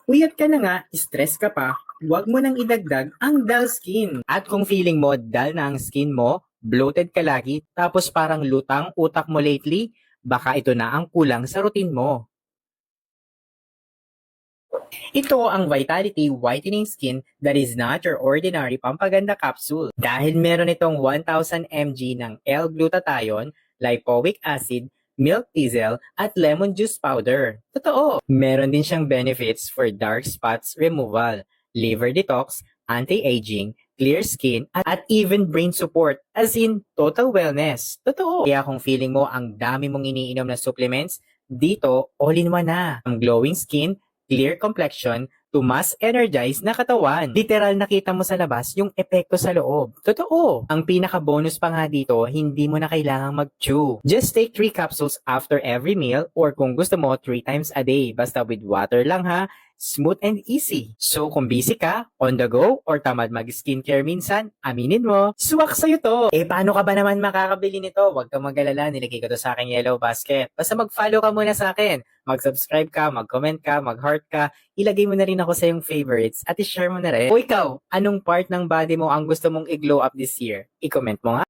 Puyat ka na nga, stress ka pa, huwag mo nang idagdag ang dull skin. At kung feeling mo dull na ang skin mo, bloated ka lagi, tapos parang lutang utak mo lately, baka ito na ang kulang sa routine mo. Ito ang Vitality Whitening Skin that is not your ordinary pampaganda capsule. Dahil meron itong 1000 mg ng L-glutathione, lipoic acid, milk thistle, at lemon juice powder. Totoo! Meron din siyang benefits for dark spots removal, liver detox, anti-aging, clear skin, at even brain support, as in total wellness. Totoo! Kaya kung feeling mo ang dami mong iniinom na supplements, dito, all-in-one na. Ang glowing skin, clear complexion, to mas energized na katawan. Literal nakita mo sa labas yung epekto sa loob. Totoo! Ang pinaka-bonus pa nga dito, hindi mo na kailangang mag-chew. Just take 3 capsules after every meal or kung gusto mo 3 times a day. Basta with water lang ha. Smooth and easy. So kung busy ka, on the go, or tamad mag-skincare minsan, aminin mo, swak sa'yo to. Eh paano ka ba naman makakabili nito? Huwag kang mag-alala, nilagay ko to sa aking yellow basket. Basta mag-follow ka muna sa akin. Mag-subscribe ka, mag-comment ka, mag-heart ka, ilagay mo na rin ako sa iyong favorites at i-share mo na rin. O ikaw, anong part ng body mo ang gusto mong i-glow up this year? I-comment mo nga.